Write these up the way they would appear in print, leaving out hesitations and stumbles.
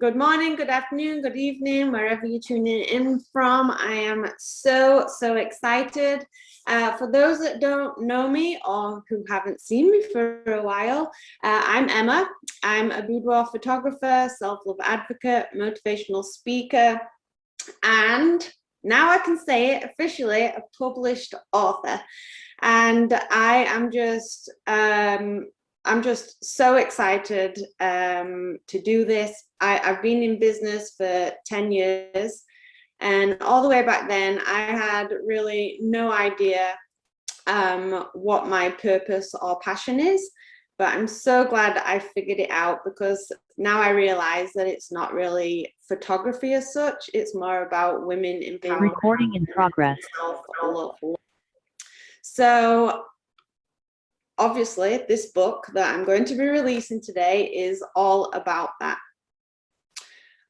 Good morning, good afternoon, good evening, wherever you're tuning in from. I am so excited. For those that don't know me or who haven't seen me for a while, I'm Emma. I'm a boudoir photographer, self-love advocate, motivational speaker, and now I can say it officially, a published author. And I am just I'm just so excited to do this. I've been in business for 10 years, and all the way back then, I had really no idea what my purpose or passion is. But I'm so glad that I figured it out, because now I realize that it's not really photography as such. It's more about women empowerment. Recording in progress. So obviously, this book that I'm going to be releasing today is all about that.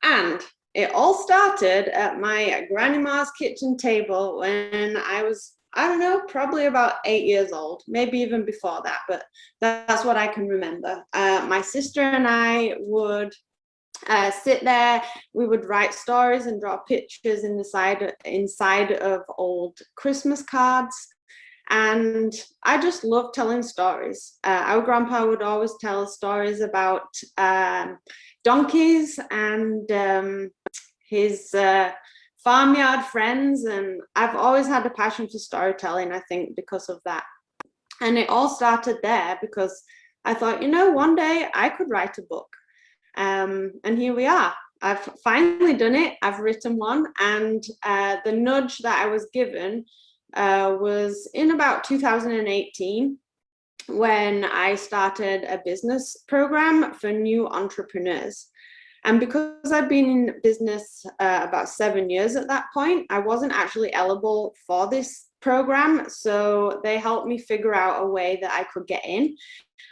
And it all started at my grandma's kitchen table when I was, I don't know, probably about 8 years old, maybe even before that, but that's what I can remember. My sister and I would sit there, we would write stories and draw pictures inside of old Christmas cards. And I just love telling stories. Our grandpa would always tell stories about donkeys and his farmyard friends. And I've always had a passion for storytelling, I think, because of that. And it all started there because I thought, one day I could write a book. And here we are. I've finally done it. I've written one. And the nudge that I was given was in about 2018 when I started a business program for new entrepreneurs. And because I'd been in business about 7 years at that point, I wasn't actually eligible for this program. So they helped me figure out a way that I could get in.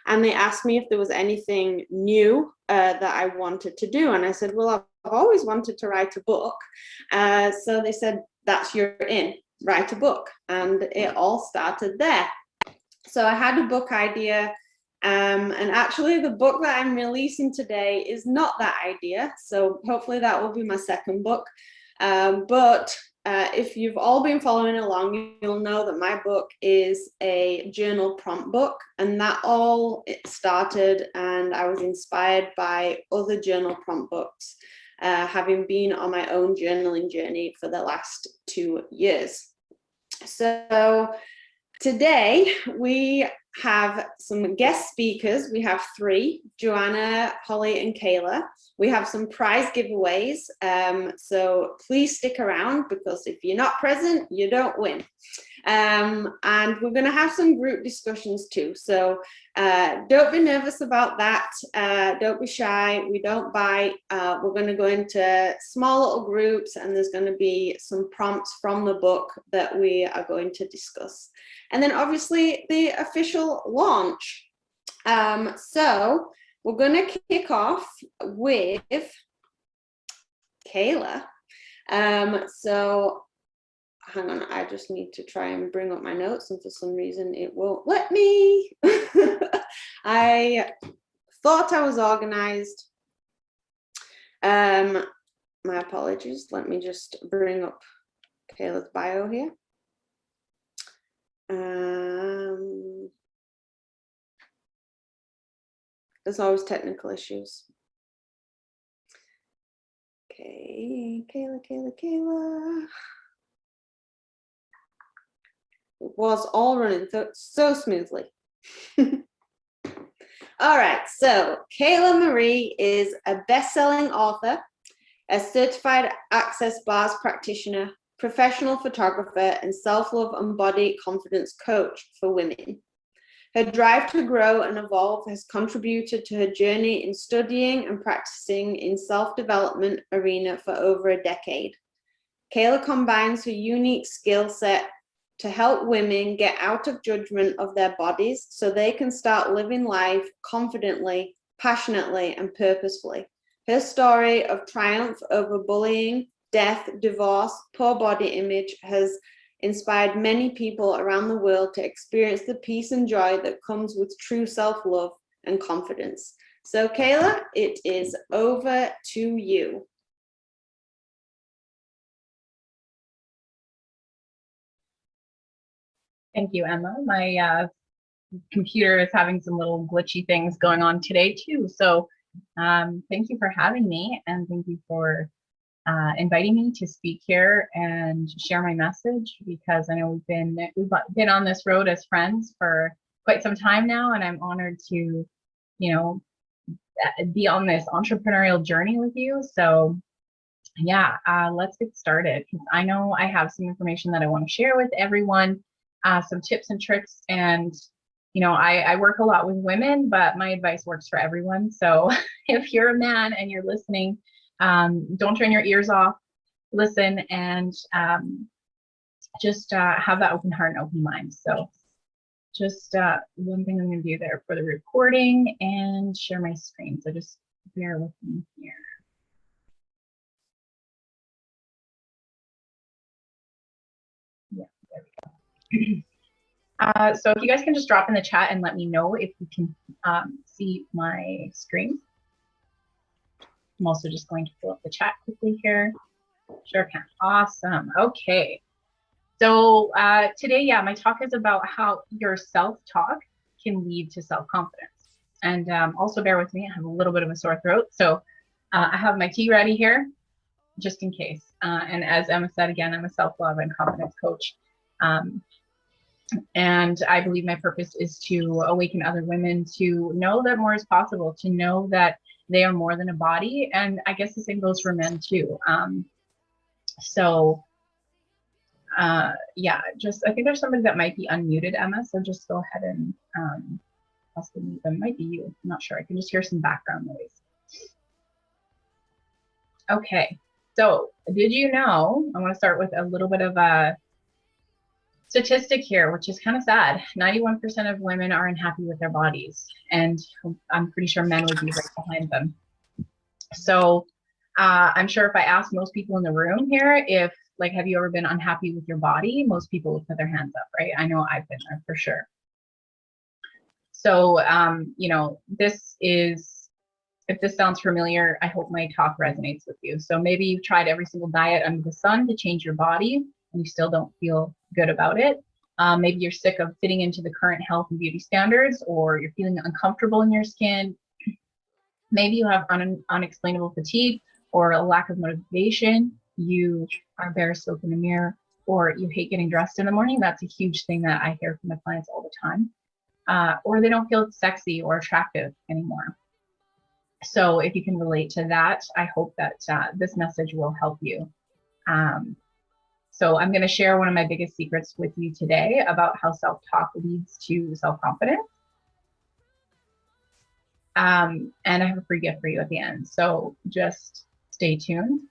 And they asked me if there was anything new that I wanted to do. And I said, well, I've always wanted to write a book. So they said, you're in. Write a book. And it all started there. So I had a book idea, and actually the book that I'm releasing today is not that idea, so hopefully that will be my second book. But if you've all been following along, you'll know that my book is a journal prompt book, and that all it started, and I was inspired by other journal prompt books, having been on my own journaling journey for the last 2 years. So today we have some guest speakers. We have 3, Joanna, Holly, and Kayla. We have some prize giveaways. So please stick around, because if you're not present, you don't win. And we're going to have some group discussions too. So don't be nervous about that. Don't be shy. We don't bite. We're going to go into small little groups, and there's going to be some prompts from the book that we are going to discuss. And then obviously the official launch. So we're going to kick off with Kayla. So hang on, I just need to try and bring up my notes, and for some reason it won't let me. I thought I was organized. My apologies. Let me just bring up Kayla's bio here. There's always technical issues. Okay, Kayla. It was all running so smoothly. All right, so Kayla Marie is a best-selling author, a certified Access Bars practitioner, professional photographer, and self-love and body confidence coach for women. Her drive to grow and evolve has contributed to her journey in studying and practicing in self-development arena for over a decade. Kayla combines her unique skill set to help women get out of judgment of their bodies so they can start living life confidently, passionately, and purposefully. Her story of triumph over bullying, death, divorce, poor body image has inspired many people around the world to experience the peace and joy that comes with true self-love and confidence. So Kayla, it is over to you. Thank you, Emma. My computer is having some little glitchy things going on today too. So thank you for having me, and thank you for inviting me to speak here and share my message, because I know we've been on this road as friends for quite some time now, and I'm honored to, you know, be on this entrepreneurial journey with you. So yeah, let's get started, because I know I have some information that I want to share with everyone, some tips and tricks. And I work a lot with women, but my advice works for everyone. So if you're a man and you're listening, don't turn your ears off, listen, and just have that open heart and open mind. So just one thing I'm going to do there for the recording and share my screen. So just bear with me here. Yeah, there we go. So if you guys can just drop in the chat and let me know if you can see my screen. I'm also just going to pull up the chat quickly here. Sure can. Awesome. Okay. So today, yeah, my talk is about how your self-talk can lead to self-confidence. And also bear with me, I have a little bit of a sore throat. So I have my tea ready here, just in case. And as Emma said, again, I'm a self-love and confidence coach. And I believe my purpose is to awaken other women to know that more is possible, to know that they are more than a body. And I guess the same goes for men too. Yeah, just, I think there's somebody that might be unmuted, Emma, so just go ahead and possibly mute them. Might be you, I'm not sure. I can just hear some background noise. Okay, so did you know, I want to start with a little bit of a statistic here, which is kind of sad. 91% of women are unhappy with their bodies, and I'm pretty sure men would be right behind them. So I'm sure if I asked most people in the room here, if like, have you ever been unhappy with your body? Most people would put their hands up, right? I know I've been there for sure. So, this is, if this sounds familiar, I hope my talk resonates with you. So maybe you've tried every single diet under the sun to change your body and you still don't feel good about it. Maybe you're sick of fitting into the current health and beauty standards, or you're feeling uncomfortable in your skin. Maybe you have unexplainable fatigue or a lack of motivation. You are embarrassed to look in the mirror, or you hate getting dressed in the morning. That's a huge thing that I hear from my clients all the time. Or they don't feel sexy or attractive anymore. So if you can relate to that, I hope that this message will help you. So I'm going to share one of my biggest secrets with you today about how self-talk leads to self-confidence. And I have a free gift for you at the end, so just stay tuned.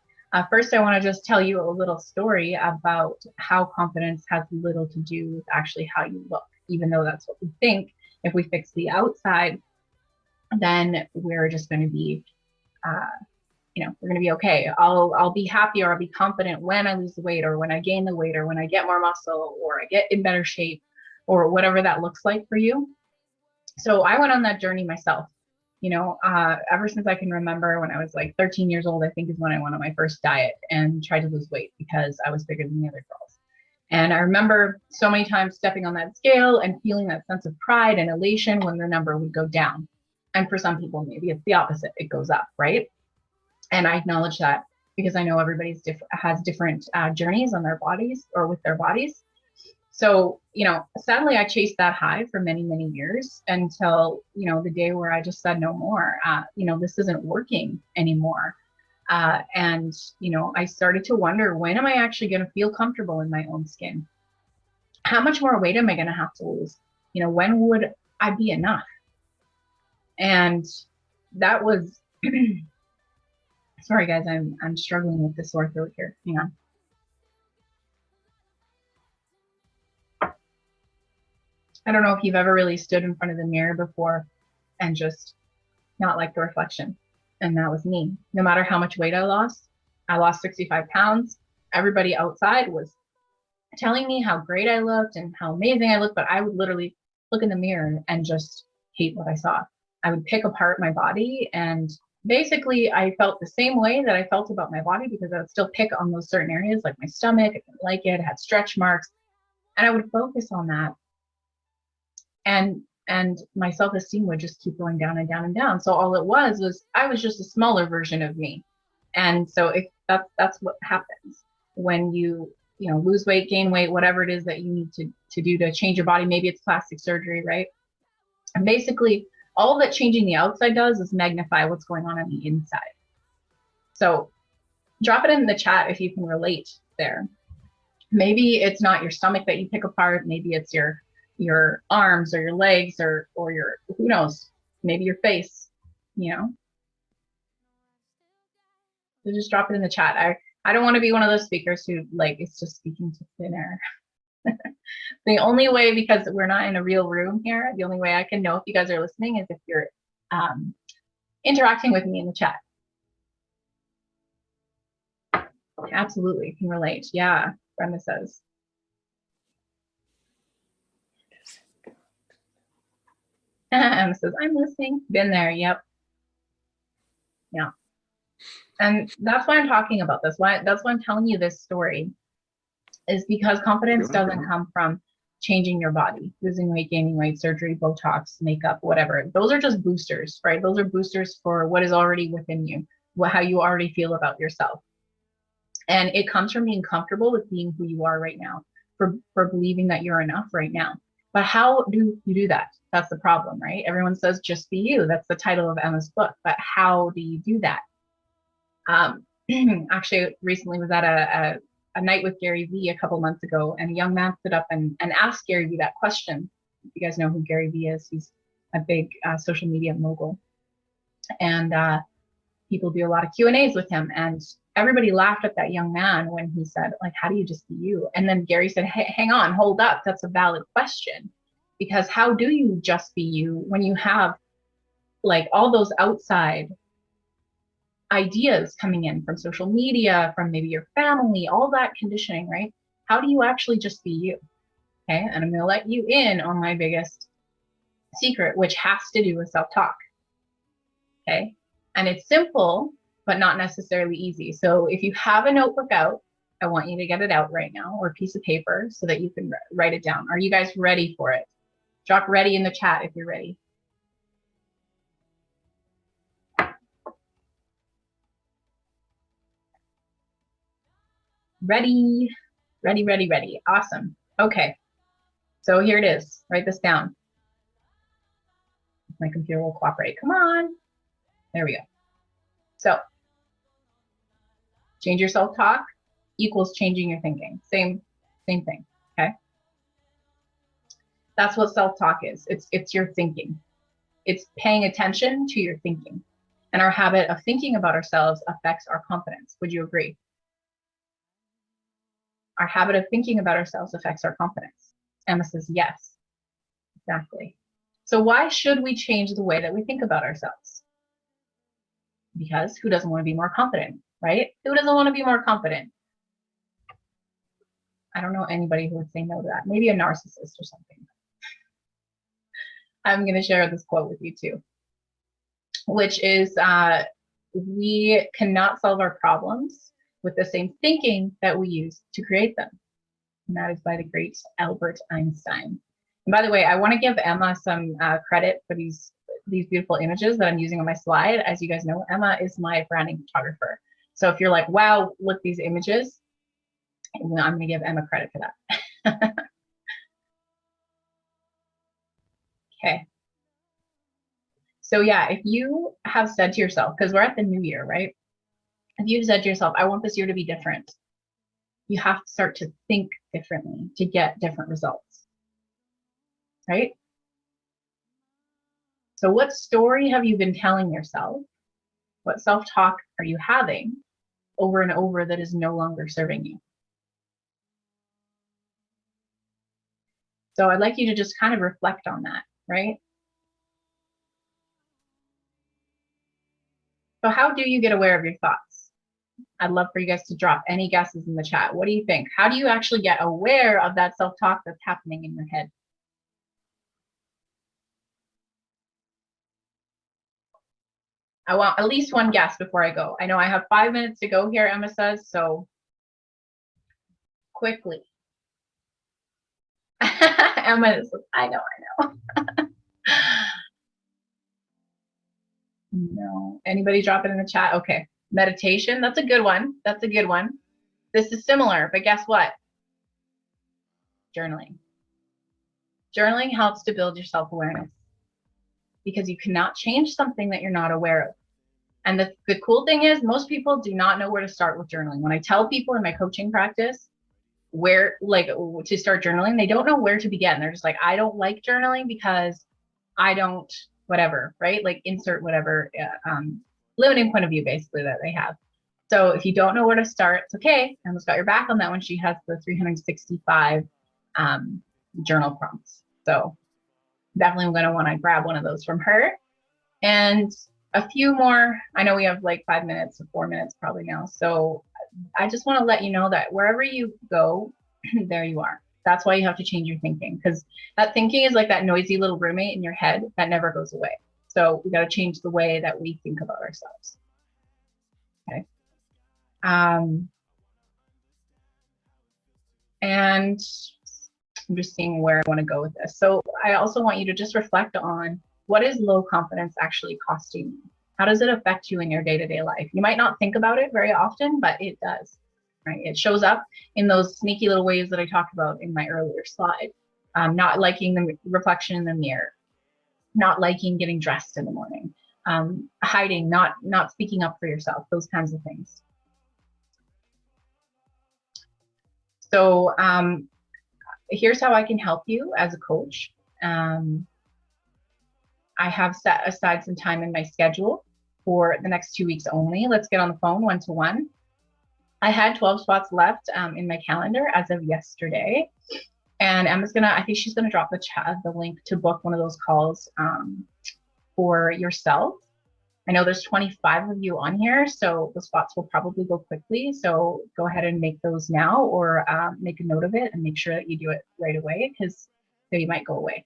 First, I want to just tell you a little story about how confidence has little to do with actually how you look, even though that's what we think. If we fix the outside, then we're just going to be, we're going to be okay. I'll be happy, or I'll be confident when I lose the weight, or when I gain the weight, or when I get more muscle, or I get in better shape, or whatever that looks like for you. So I went on that journey myself. Ever since I can remember, when I was like 13 years old, I think is when I went on my first diet and tried to lose weight because I was bigger than the other girls. And I remember so many times stepping on that scale and feeling that sense of pride and elation when the number would go down. And for some people, maybe it's the opposite, it goes up, right? And I acknowledge that because I know everybody's has different journeys on their bodies or with their bodies. So, sadly, I chased that high for many, many years until, the day where I just said no more. This isn't working anymore. And I started to wonder, when am I actually going to feel comfortable in my own skin? How much more weight am I going to have to lose? When would I be enough? And that was, sorry guys, I'm struggling with the sore throat here. Hang on. I don't know if you've ever really stood in front of the mirror before and just not liked the reflection. And that was me. No matter how much weight I lost 65 pounds. Everybody outside was telling me how great I looked and how amazing I looked, but I would literally look in the mirror and just hate what I saw. I would pick apart my body, and basically I felt the same way that I felt about my body, because I would still pick on those certain areas, like my stomach. I didn't like it, had stretch marks, and I would focus on that. And my self-esteem would just keep going down and down and down. So all it was I was just a smaller version of me. And so if that's what happens when you lose weight, gain weight, whatever it is that you need to do to change your body. Maybe it's plastic surgery, right? And basically all that changing the outside does is magnify what's going on the inside. So drop it in the chat if you can relate there. Maybe it's not your stomach that you pick apart. Maybe it's your arms or your legs or your, who knows, maybe your face, So just drop it in the chat. I don't want to be one of those speakers who it's just speaking to thin air. The only way, because we're not in a real room here, the only way I can know if you guys are listening is if you're interacting with me in the chat. Absolutely, can relate. Yeah, Brenda says. Emma says, I'm listening. Been there, yep. Yeah. And that's why I'm talking about this. That's why I'm telling you this story, is because confidence doesn't come from changing your body, losing weight, gaining weight, surgery, Botox, makeup, whatever. Those are just boosters, right? Those are boosters for what is already within you, how you already feel about yourself. And it comes from being comfortable with being who you are right now, for believing that you're enough right now. But how do you do that? That's the problem, right? Everyone says, just be you. That's the title of Emma's book. But how do you do that? Actually, recently was at a night with Gary Vee a couple months ago, and a young man stood up and asked Gary Vee that question. If you guys know who Gary Vee is, he's a big social media mogul. And people do a lot of Q&As with him. And everybody laughed at that young man when he said, how do you just be you? And then Gary said, hey, hang on, hold up. That's a valid question. Because how do you just be you when you have all those outside ideas coming in from social media, from maybe your family, all that conditioning, right? How do you actually just be you? Okay, and I'm going to let you in on my biggest secret, which has to do with self-talk. Okay, and it's simple, but not necessarily easy. So if you have a notebook out, I want you to get it out right now, or a piece of paper, so that you can write it down. Are you guys ready for it? Drop ready in the chat if you're ready. Ready, ready, ready, ready. Awesome. Okay. So here it is. Write this down. My computer will cooperate. Come on. There we go. So change your self-talk equals changing your thinking. Same thing. Okay. That's what self-talk is. It's your thinking. It's paying attention to your thinking. And our habit of thinking about ourselves affects our confidence. Would you agree? Our habit of thinking about ourselves affects our confidence. Emma says yes. Exactly. So why should we change the way that we think about ourselves? Because who doesn't want to be more confident, right? Who doesn't want to be more confident? I don't know anybody who would say no to that. Maybe a narcissist or something. I'm going to share this quote with you too, which is, we cannot solve our problems with the same thinking that we use to create them. And that is by the great Albert Einstein. And by the way, I want to give Emma some credit for these beautiful images that I'm using on my slide. As you guys know, Emma is my branding photographer. So if you're like, wow, look, these images, I'm going to give Emma credit for that. Okay. So yeah, if you have said to yourself, because we're at the new year, right? If you've said to yourself, I want this year to be different, you have to start to think differently to get different results, right? So what story have you been telling yourself? What self-talk are you having over and over that is no longer serving you? So I'd like you to just kind of reflect on that, right? So how do you get aware of your thoughts? I'd love for you guys to drop any guesses in the chat. What do you think? How do you actually get aware of that self-talk that's happening in your head? I want at least one guess before I go. I know I have 5 minutes to go here, Emma says, so quickly. Emma is, I know. No. Anybody drop it in the chat? Okay. Meditation. That's a good one. That's a good one. This is similar, but guess what? Journaling. Journaling helps to build your self-awareness because you cannot change something that you're not aware of. And the cool thing is most people do not know where to start with journaling. When I tell people in my coaching practice where like to start journaling, they don't know where to begin. They're just like, I don't like journaling because I don't whatever, right? Like insert whatever limiting point of view basically that they have. So if you don't know where to start, it's okay. Emma's got your back on that one. She has the 365 journal prompts. So definitely going to want to grab one of those from her. And a few more. I know we have like 5 minutes or 4 minutes probably now. So I just want to let you know that wherever you go, there you are. That's why you have to change your thinking, because that thinking is like that noisy little roommate in your head that never goes away. So we got to change the way that we think about ourselves. Okay. And I'm just seeing where I want to go with this. So I also want you to just reflect on what is low confidence actually costing you? How does it affect you in your day-to-day life? You might not think about it very often, but it does, right? It shows up in those sneaky little ways that I talked about in my earlier slide. Not liking the reflection in the mirror, not liking getting dressed in the morning, hiding, not speaking up for yourself, those kinds of things. So here's how I can help you as a coach. I have set aside some time in my schedule for the next 2 weeks only. Let's get on the phone one-to-one. I had 12 spots left in my calendar as of yesterday. And Emma's I think she's gonna drop the link to book one of those calls for yourself. I know there's 25 of you on here, so the spots will probably go quickly. So go ahead and make those now, or make a note of it and make sure that you do it right away, because they might go away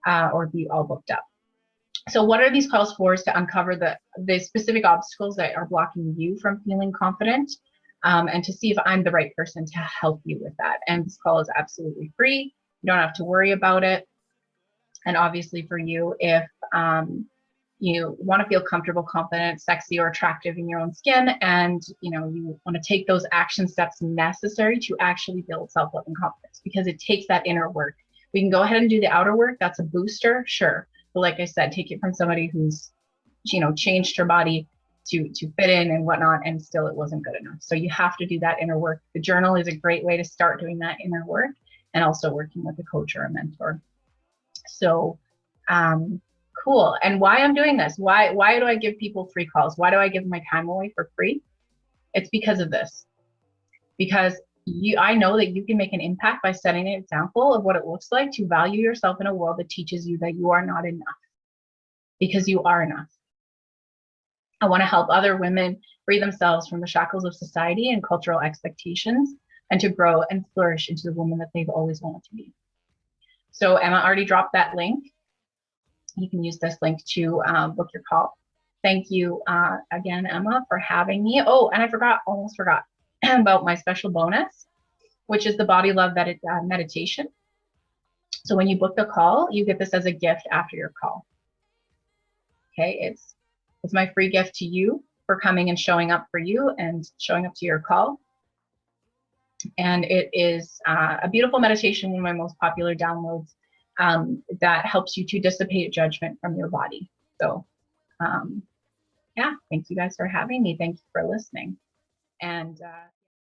or be all booked up. So what are these calls for? Is to uncover the specific obstacles that are blocking you from feeling confident, and to see if I'm the right person to help you with that. And this call is absolutely free. You don't have to worry about it. And obviously for you, if you want to feel comfortable, confident, sexy, or attractive in your own skin, and you want to take those action steps necessary to actually build self-love and confidence, because it takes that inner work. We can go ahead and do the outer work. That's a booster, sure. But like I said, take it from somebody who's, changed her body to fit in and whatnot, and still it wasn't good enough. So you have to do that inner work. The journal is a great way to start doing that inner work, and also working with a coach or a mentor. So, cool. And why I'm doing this? Why do I give people free calls? Why do I give my time away for free? It's because of this. Because I know that you can make an impact by setting an example of what it looks like to value yourself in a world that teaches you that you are not enough, because you are enough. I want to help other women free themselves from the shackles of society and cultural expectations, and to grow and flourish into the woman that they've always wanted to be. So Emma already dropped that link. You can use this link to book your call. Thank you again, Emma, for having me. Oh, and I almost forgot about my special bonus, which is the body love meditation. So when you book the call, you get this as a gift after your call. Okay, it's my free gift to you for coming and showing up for you and showing up to your call. And it is a beautiful meditation, one of my most popular downloads, that helps you to dissipate judgment from your body. So yeah, thank you guys for having me. Thank you for listening. And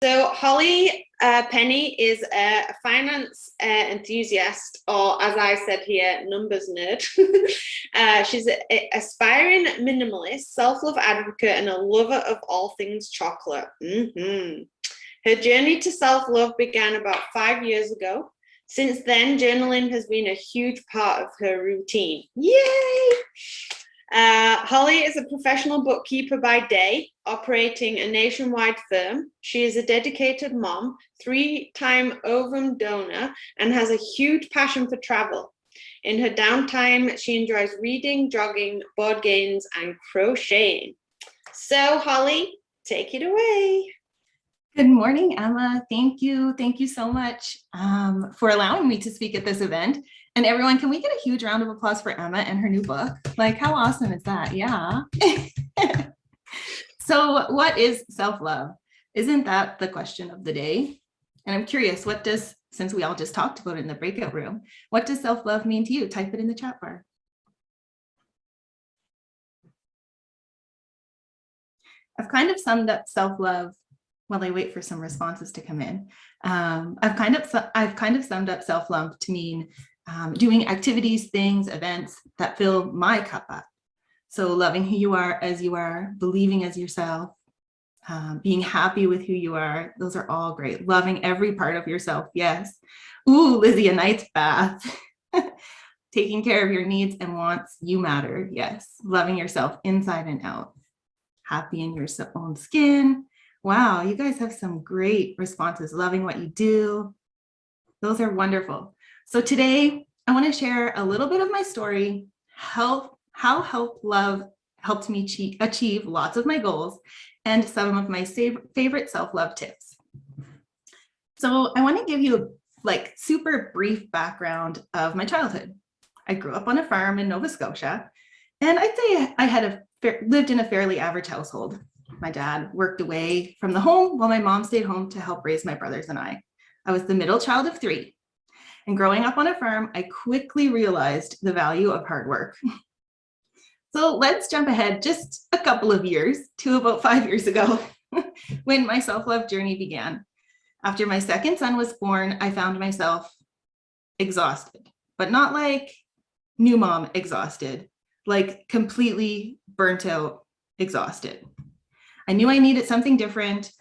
so Holly Penney is a finance enthusiast, or as I said here, numbers nerd. She's an aspiring minimalist, self-love advocate, and a lover of all things chocolate. Her journey to self-love began about 5 years ago. Since then, journaling has been a huge part of her routine. Yay! Holly is a professional bookkeeper by day, operating a nationwide firm. She is a dedicated mom, 3-time ovum donor, and has a huge passion for travel. In her downtime, she enjoys reading, jogging, board games, and crocheting. So, Holly, take it away. Good morning, Emma. Thank you. Thank you so much for allowing me to speak at this event. And everyone, can we get a huge round of applause for Emma and her new book? Like, how awesome is that? Yeah. So what is self-love? Isn't that the question of the day? And I'm curious, since we all just talked about it in the breakout room, what does self-love mean to you? Type it in the chat bar. I've kind of summed up self-love while I wait for some responses to come in. I've kind of summed up self-love to mean doing activities, things, events that fill my cup up. So loving who you are as you are, believing as yourself, being happy with who you are. Those are all great. Loving every part of yourself. Yes. Ooh, Lizzie, a night's bath. Taking care of your needs and wants. You matter. Yes. Loving yourself inside and out. Happy in your own skin. Wow, you guys have some great responses. Loving what you do. Those are wonderful. So today I want to share a little bit of my story, how love helped me achieve lots of my goals, and some of my favorite self-love tips. So I want to give you a super brief background of my childhood. I grew up on a farm in Nova Scotia, and I'd say I had lived in a fairly average household. My dad worked away from the home while my mom stayed home to help raise my brothers and I. I was the middle child of 3. And growing up on a farm, I quickly realized the value of hard work. So let's jump ahead just a couple of years to about 5 years ago when my self-love journey began. After my second son was born, I found myself exhausted, but not like new mom exhausted, like completely burnt out, exhausted. I knew I needed something different,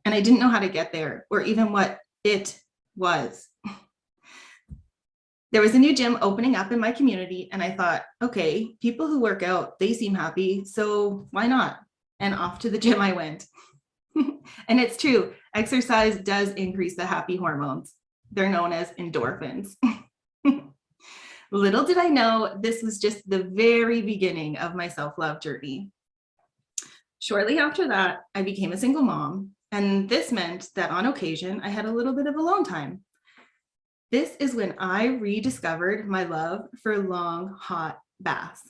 and I didn't know how to get there or even what it was. There was a new gym opening up in my community, and I thought, okay, people who work out, they seem happy, so why not? And off to the gym I went. And it's true, exercise does increase the happy hormones. They're known as endorphins. Little did I know this was just the very beginning of my self-love journey. Shortly after that, I became a single mom, and this meant that on occasion, I had a little bit of alone time. This is when I rediscovered my love for long, hot baths.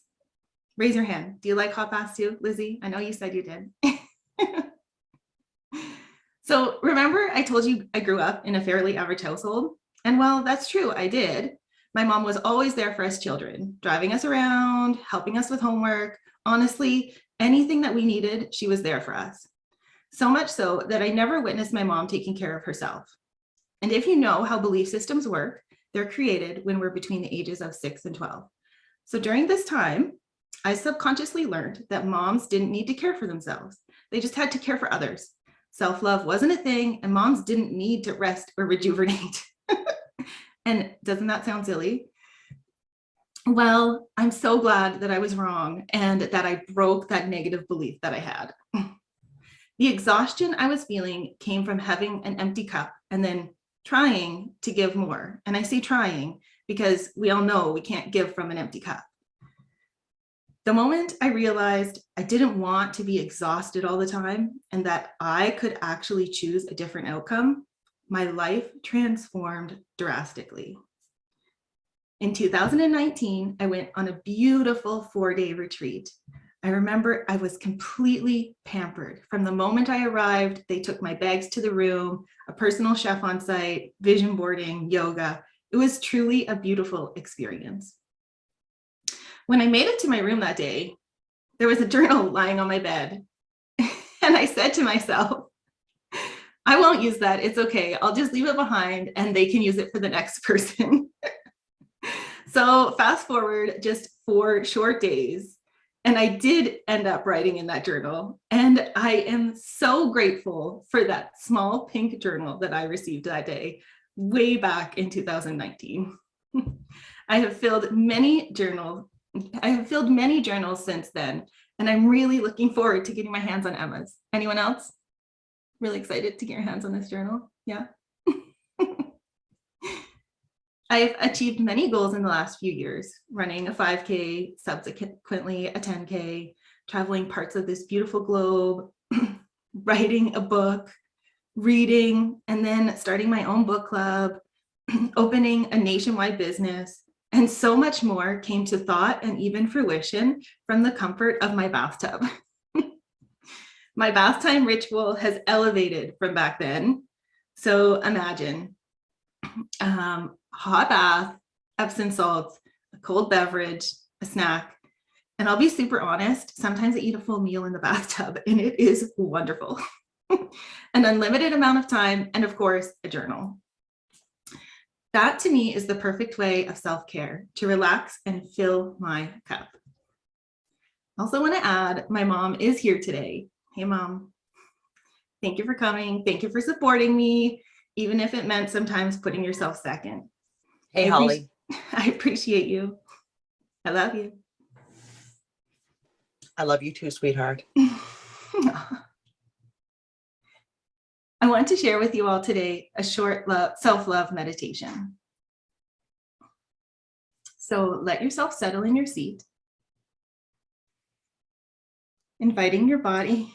Raise your hand. Do you like hot baths too, Lizzie? I know you said you did. So remember I told you I grew up in a fairly average household? And well, that's true, I did. My mom was always there for us children, driving us around, helping us with homework. Honestly, anything that we needed, she was there for us. So much so that I never witnessed my mom taking care of herself. And if you know how belief systems work, they're created when we're between the ages of 6 and 12. So during this time, I subconsciously learned that moms didn't need to care for themselves. They just had to care for others. Self-love wasn't a thing, and moms didn't need to rest or rejuvenate. And doesn't that sound silly? Well, I'm so glad that I was wrong and that I broke that negative belief that I had. The exhaustion I was feeling came from having an empty cup and then trying to give more. And I say trying because we all know we can't give from an empty cup. The moment I realized I didn't want to be exhausted all the time and that I could actually choose a different outcome, my life transformed drastically. In 2019, I went on a beautiful 4-day retreat. I remember I was completely pampered. From the moment I arrived, they took my bags to the room, a personal chef on site, vision boarding, yoga. It was truly a beautiful experience. When I made it to my room that day, there was a journal lying on my bed. And I said to myself, I won't use that. It's okay. I'll just leave it behind and they can use it for the next person. So fast forward just 4 short days, and I did end up writing in that journal. And I am so grateful for that small pink journal that I received that day, way back in 2019. I have filled many journals since then, and I'm really looking forward to getting my hands on Emma's. Anyone else? Really excited to get your hands on this journal? Yeah. I've achieved many goals in the last few years, running a 5K, subsequently a 10K, traveling parts of this beautiful globe, writing a book, reading, and then starting my own book club, opening a nationwide business, and so much more came to thought and even fruition from the comfort of my bathtub. My bath time ritual has elevated from back then. So imagine hot bath, Epsom salts, a cold beverage, a snack. And I'll be super honest, sometimes I eat a full meal in the bathtub and it is wonderful. An unlimited amount of time, and of course, a journal. That to me is the perfect way of self-care, to relax and fill my cup. Also want to add, my mom is here today. Hey, Mom. Thank you for coming. Thank you for supporting me, even if it meant sometimes putting yourself second. Hey, Holly. I appreciate you. I love you. I love you too, sweetheart. I want to share with you all today a short self-love meditation. So let yourself settle in your seat, inviting your body,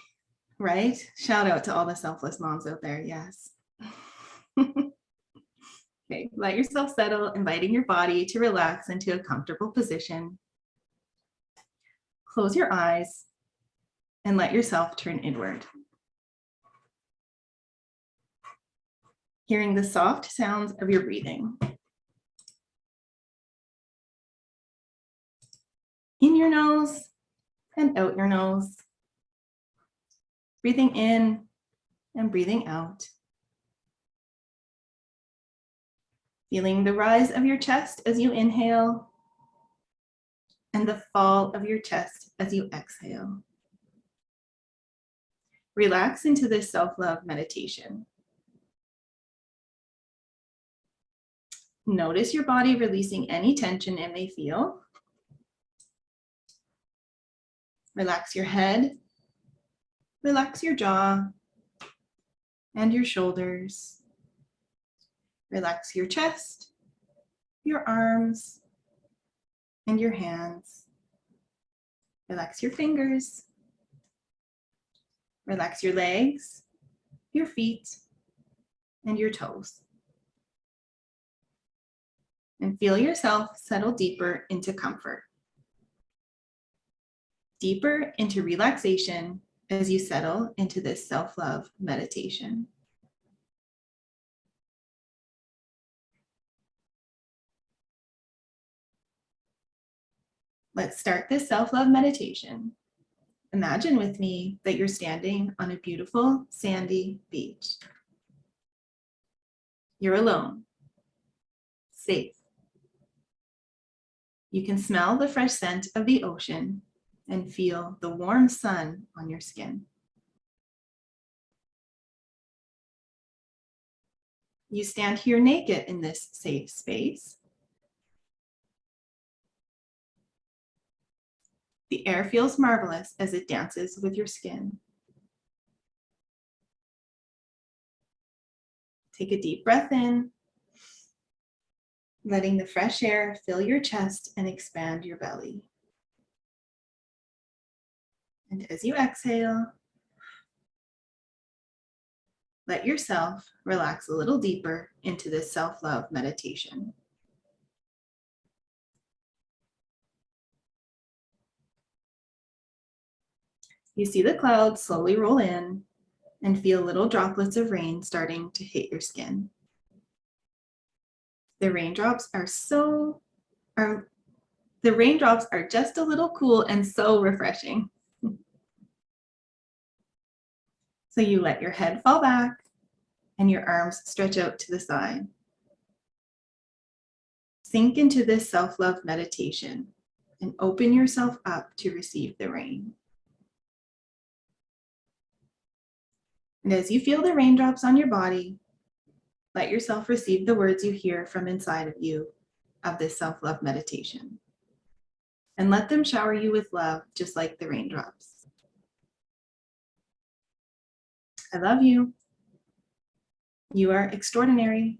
right? Shout out to all the selfless moms out there, yes. Okay, let yourself settle, inviting your body to relax into a comfortable position. Close your eyes and let yourself turn inward. Hearing the soft sounds of your breathing. In your nose and out your nose. Breathing in and breathing out. Feeling the rise of your chest as you inhale and the fall of your chest as you exhale. Relax into this self-love meditation. Notice your body releasing any tension it may feel. Relax your head, relax your jaw and your shoulders. Relax your chest, your arms, and your hands. Relax your fingers. Relax your legs, your feet, and your toes. And feel yourself settle deeper into comfort. Deeper into relaxation as you settle into this self-love meditation. Let's start this self-love meditation. Imagine with me that you're standing on a beautiful sandy beach. You're alone, safe. You can smell the fresh scent of the ocean and feel the warm sun on your skin. You stand here naked in this safe space. The air feels marvelous as it dances with your skin. Take a deep breath in, letting the fresh air fill your chest and expand your belly. And as you exhale, let yourself relax a little deeper into this self-love meditation. You see the clouds slowly roll in and feel little droplets of rain starting to hit your skin. The raindrops are just a little cool and so refreshing. So you let your head fall back and your arms stretch out to the side. Sink into this self-love meditation and open yourself up to receive the rain. And as you feel the raindrops on your body, let yourself receive the words you hear from inside of you of this self-love meditation. And let them shower you with love, just like the raindrops. I love you. You are extraordinary.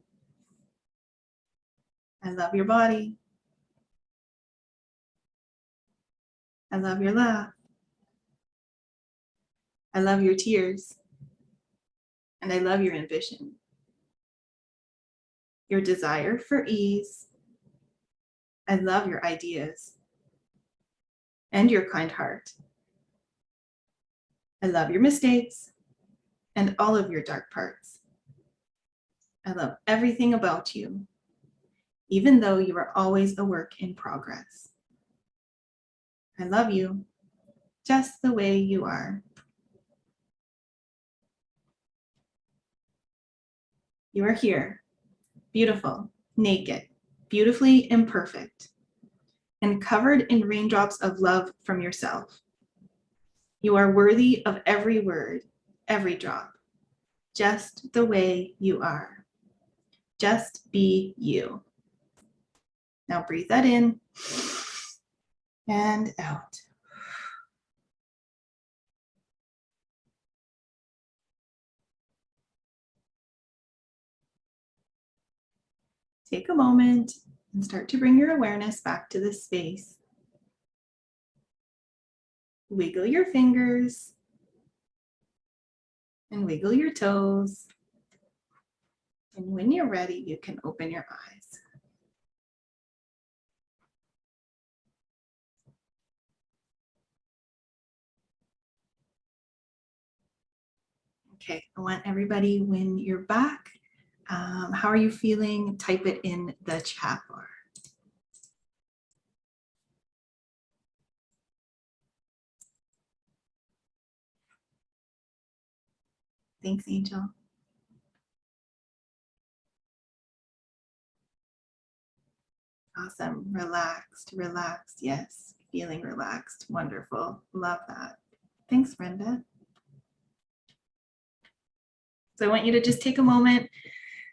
I love your body. I love your laugh. I love your tears. And I love your ambition. Your desire for ease. I love your ideas and your kind heart. I love your mistakes and all of your dark parts. I love everything about you, even though you are always a work in progress. I love you just the way you are. You are here, beautiful, naked, beautifully imperfect, and covered in raindrops of love from yourself. You are worthy of every word, every drop, just the way you are. Just be you. Now breathe that in and out. Take a moment and start to bring your awareness back to this space. Wiggle your fingers and wiggle your toes. And when you're ready, you can open your eyes. Okay, I want everybody, when you're back, how are you feeling? Type it in the chat bar. Thanks, Angel. Awesome. Relaxed, relaxed. Yes, feeling relaxed. Wonderful. Love that. Thanks, Brenda. So I want you to just take a moment,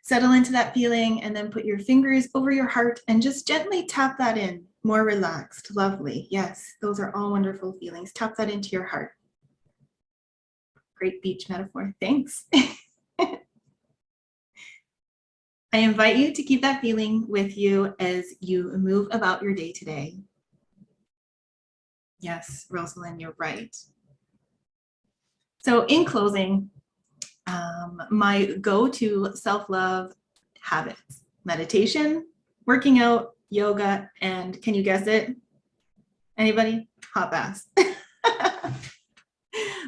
settle into that feeling, and then put your fingers over your heart and just gently tap that in. More relaxed. Lovely. Yes, those are all wonderful feelings. Tap that into your heart. Great beach metaphor. Thanks. I invite you to keep that feeling with you as you move about your day today. Yes, Rosalind, you're right. So in closing, my go-to self-love habits: meditation, working out, yoga, and can you guess it? Anybody? Hot baths.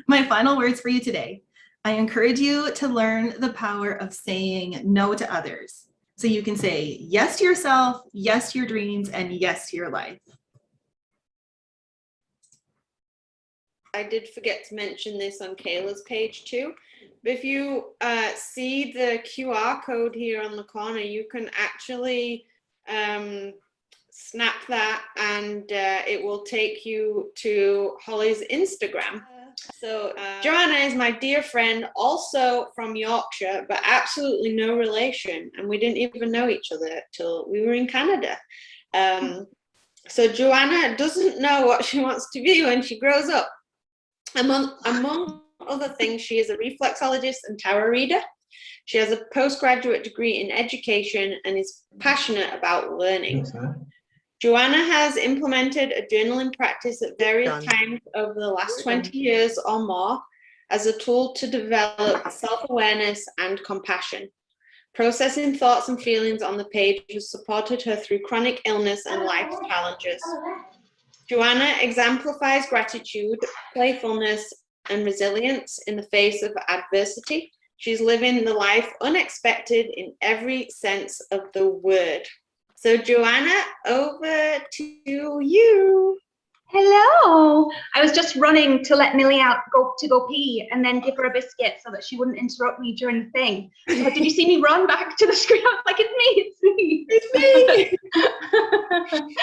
My final words for you today: I encourage you to learn the power of saying no to others, so you can say yes to yourself, yes to your dreams, and yes to your life. I did forget to mention this on Kayla's page too, but if you see the QR code here on the corner, you can actually snap that and it will take you to Holly's Instagram. So Joanna is my dear friend, also from Yorkshire, but absolutely no relation, and we didn't even know each other till we were in Canada. So Joanna doesn't know what she wants to be when she grows up. Among other things, she is a reflexologist and tarot reader. She has a postgraduate degree in education and is passionate about learning. Joanna has implemented a journaling practice at various times over the last 20 years or more as a tool to develop self-awareness and compassion. Processing thoughts and feelings on the page has supported her through chronic illness and life challenges. Joanna exemplifies gratitude, playfulness, and resilience in the face of adversity. She's living the life unexpected in every sense of the word. So Joanna, over to you. Hello. I was just running to let Millie out to go pee and then give her a biscuit so that she wouldn't interrupt me during the thing. So did you see me run back to the screen? I was like, it's me. It's me.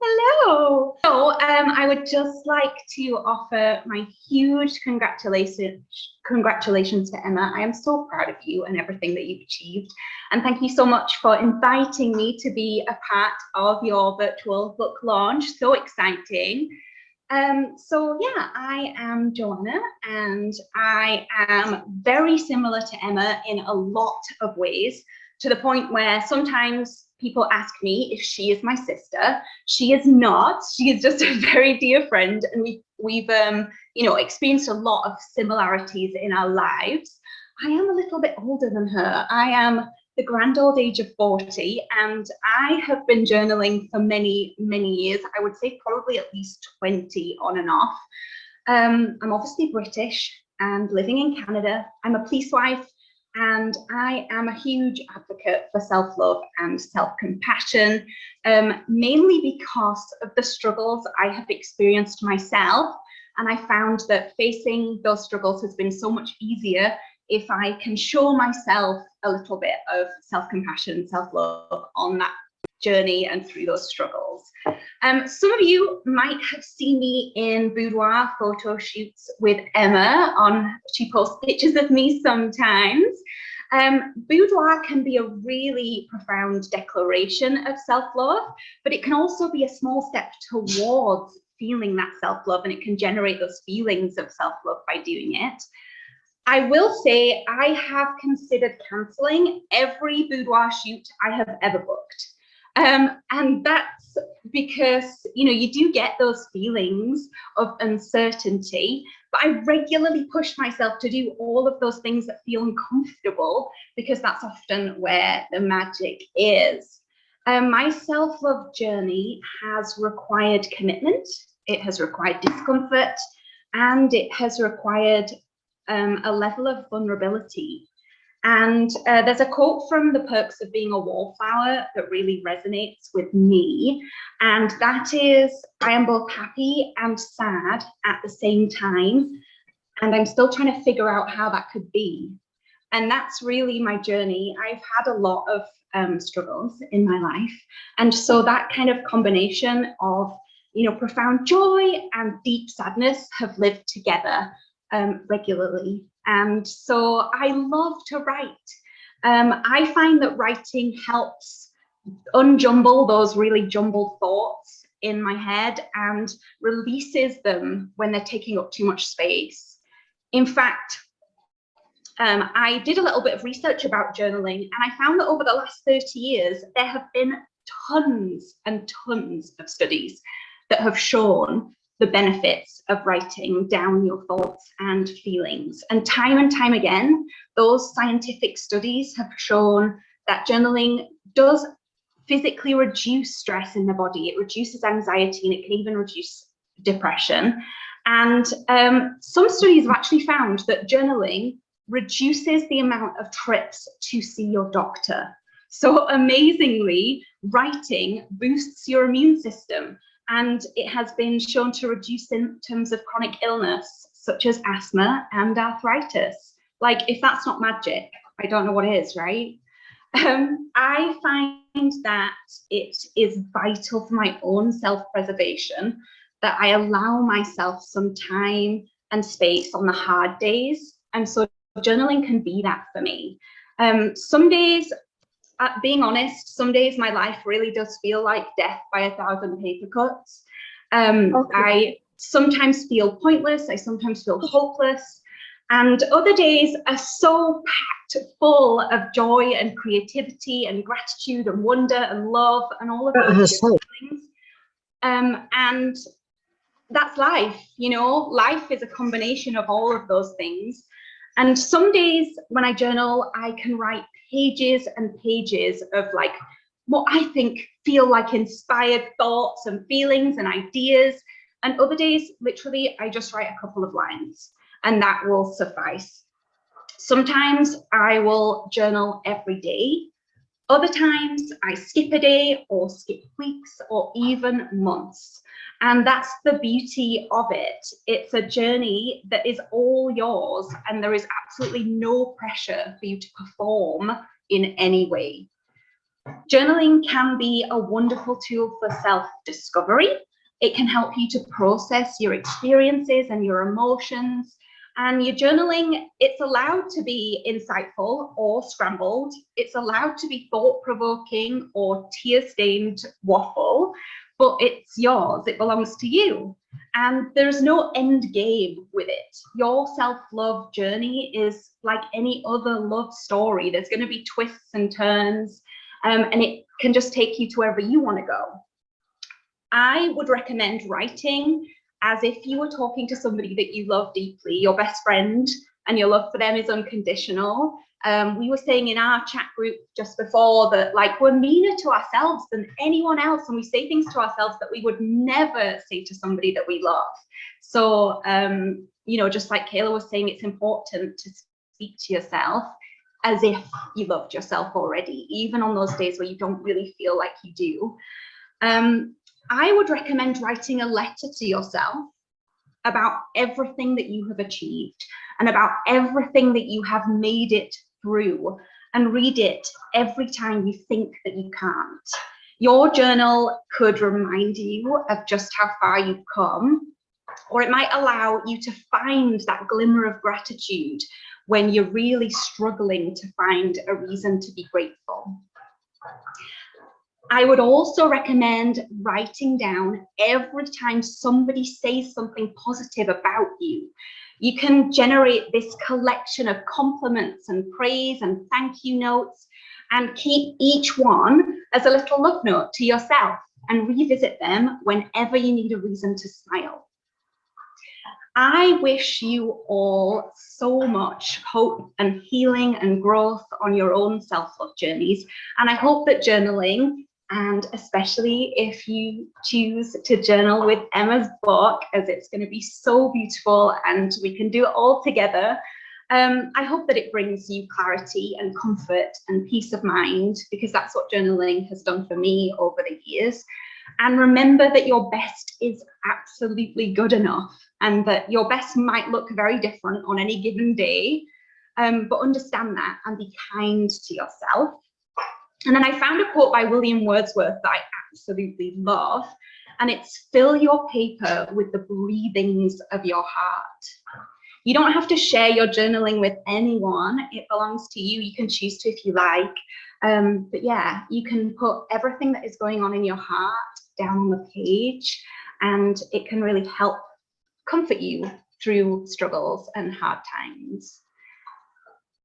Hello. So I would just like to offer my huge congratulations to Emma. I am so proud of you and everything that you've achieved. And thank you so much for inviting me to be a part of your virtual book launch. So exciting. So yeah, I am Joanna, and I am very similar to Emma in a lot of ways, to the point where sometimes people ask me if she is my sister. She is not. She is just a very dear friend, and we've you know, experienced a lot of similarities in our lives. I am a little bit older than her. I am the grand old age of 40, and I have been journaling for many, many years. I would say probably at least 20 on and off. I'm obviously British and living in Canada. I'm a police wife, and I am a huge advocate for self-love and self-compassion, mainly because of the struggles I have experienced myself. And I found that facing those struggles has been so much easier if I can show myself a little bit of self-compassion, self-love on that journey and through those struggles. Some of you might have seen me in boudoir photo shoots with Emma. She posts pictures of me sometimes. Boudoir can be a really profound declaration of self-love, but it can also be a small step towards feeling that self-love, and it can generate those feelings of self-love by doing it. I will say I have considered cancelling every boudoir shoot I have ever booked. And that's because, you know, you do get those feelings of uncertainty, but I regularly push myself to do all of those things that feel uncomfortable, because that's often where the magic is. My self-love journey has required commitment, it has required discomfort, and it has required a level of vulnerability. And there's a quote from The Perks of Being a Wallflower that really resonates with me. And that is, I am both happy and sad at the same time, and I'm still trying to figure out how that could be. And that's really my journey. I've had a lot of struggles in my life. And so that kind of combination of, you know, profound joy and deep sadness have lived together regularly. And so I love to write. I find that writing helps unjumble those really jumbled thoughts in my head and releases them when they're taking up too much space. In fact, I did a little bit of research about journaling, and I found that over the last 30 years, there have been tons and tons of studies that have shown the benefits of writing down your thoughts and feelings. And time again, those scientific studies have shown that journaling does physically reduce stress in the body. It reduces anxiety, and it can even reduce depression. And some studies have actually found that journaling reduces the amount of trips to see your doctor. So amazingly, writing boosts your immune system. And it has been shown to reduce symptoms of chronic illness, such as asthma and arthritis. Like, if that's not magic, I don't know what is, right? I find that it is vital for my own self-preservation that I allow myself some time and space on the hard days. And so journaling can be that for me. Some days, being honest, some days my life really does feel like death by 1,000 paper cuts. I sometimes feel pointless, I sometimes feel hopeless, and other days are so packed full of joy and creativity and gratitude and wonder and love and all of those things. And that's life, you know, life is a combination of all of those things. And some days when I journal, I can write pages and pages of like what I think feel like inspired thoughts and feelings and ideas. And other days, literally, I just write a couple of lines and that will suffice. Sometimes I will journal every day. Other times I skip a day or skip weeks or even months. And that's the beauty of it. It's a journey that is all yours, and there is absolutely no pressure for you to perform in any way. Journaling can be a wonderful tool for self-discovery. It can help you to process your experiences and your emotions. And your journaling, it's allowed to be insightful or scrambled. It's allowed to be thought-provoking or tear-stained waffle. But it's yours, it belongs to you. And there's no end game with it. Your self-love journey is like any other love story. There's going to be twists and turns. and it can just take you to wherever you want to go. I would recommend writing as if you were talking to somebody that you love deeply, your best friend, and your love for them is unconditional. We were saying in our chat group just before that, like, we're meaner to ourselves than anyone else, and we say things to ourselves that we would never say to somebody that we love. So, you know, just like Kayla was saying, it's important to speak to yourself as if you loved yourself already, even on those days where you don't really feel like you do. I would recommend writing a letter to yourself about everything that you have achieved and about everything that you have made it through, and read it every time you think that you can't. Your journal could remind you of just how far you've come, or it might allow you to find that glimmer of gratitude when you're really struggling to find a reason to be grateful. I would also recommend writing down every time somebody says something positive about you. You can generate this collection of compliments and praise and thank you notes, and keep each one as a little love note to yourself and revisit them whenever you need a reason to smile. I wish you all so much hope and healing and growth on your own self-love journeys. And I hope that journaling, and especially if you choose to journal with Emma's book, as it's going to be so beautiful and we can do it all together, I hope that it brings you clarity and comfort and peace of mind, because that's what journaling has done for me over the years. And remember that your best is absolutely good enough, and that your best might look very different on any given day, but understand that and be kind to yourself. And then I found a quote by William Wordsworth that I absolutely love, and it's fill your paper with the breathings of your heart. You don't have to share your journaling with anyone. It belongs to you. You can choose to if you like. But yeah, you can put everything that is going on in your heart down on the page, and it can really help comfort you through struggles and hard times.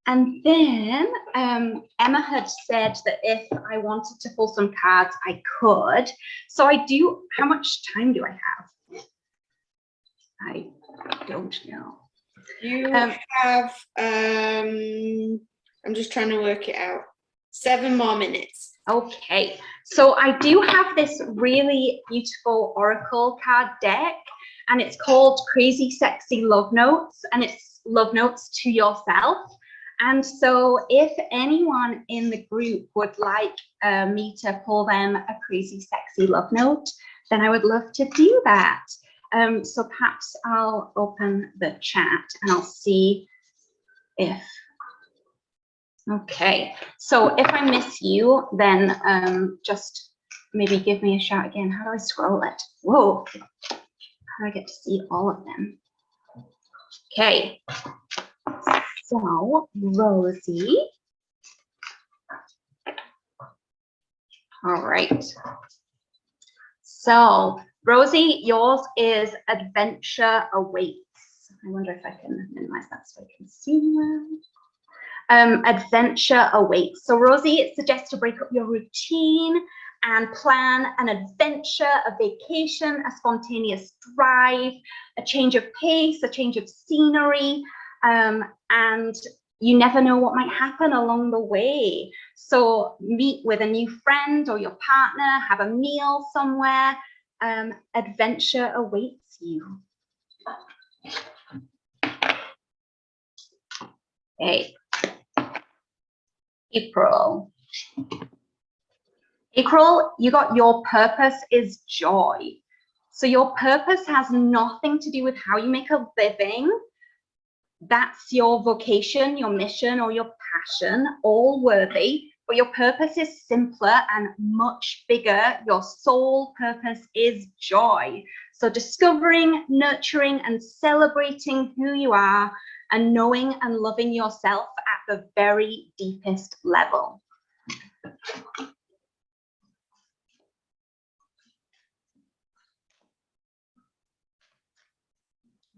And then Emma had said that if I wanted to pull some cards, I could. So I do. How much time do I have? I don't know. You have, I'm just trying to work it out, 7 more minutes. Okay, so I do have this really beautiful oracle card deck, and it's called Crazy Sexy Love Notes, and it's love notes to yourself. And so if anyone in the group would like me to pull them a crazy sexy love note, then I would love to do that. So perhaps I'll open the chat and I'll see if, okay. So if I miss you, then just maybe give me a shout again. How do I scroll it? Whoa, how do I get to see all of them? Okay. So, Rosie. All right. So, Rosie, yours is Adventure Awaits. I wonder if I can minimize that so I can see that. Adventure Awaits. So, Rosie, it suggests to break up your routine and plan an adventure, a vacation, a spontaneous drive, a change of pace, a change of scenery. And you never know what might happen along the way. So meet with a new friend or your partner, have a meal somewhere. Adventure awaits you. Okay. April. April, you got your purpose is joy. So your purpose has nothing to do with how you make a living. That's your vocation, your mission, or your passion, all worthy, but your purpose is simpler and much bigger. Your sole purpose is joy. So discovering, nurturing, and celebrating who you are, and knowing and loving yourself at the very deepest level.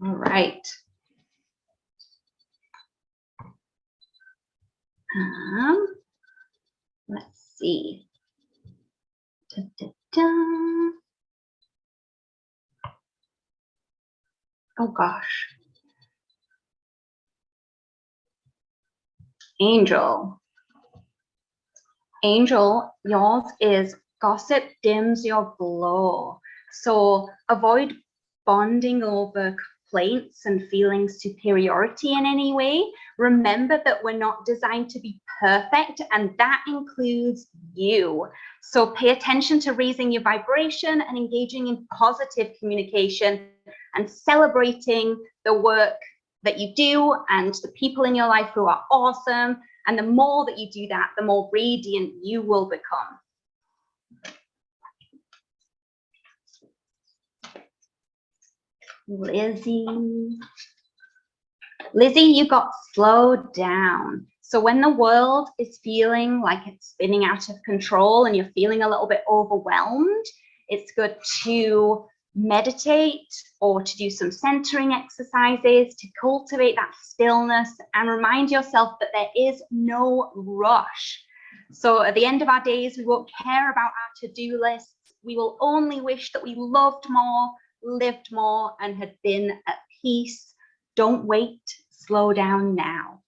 All right. Let's see. Da, da, da. Oh gosh. Angel. Angel, yours is gossip dims your glow. So avoid bonding over complaints and feeling superiority in any way. Remember that we're not designed to be perfect, and that includes you. So pay attention to raising your vibration and engaging in positive communication and celebrating the work that you do and the people in your life who are awesome. And the more that you do that, the more radiant you will become. Lizzie, you got slowed down. So when the world is feeling like it's spinning out of control and you're feeling a little bit overwhelmed, it's good to meditate or to do some centering exercises to cultivate that stillness and remind yourself that there is no rush. So at the end of our days, we won't care about our to-do lists. We will only wish that we loved more, lived more, and had been at peace. Don't wait, slow down now.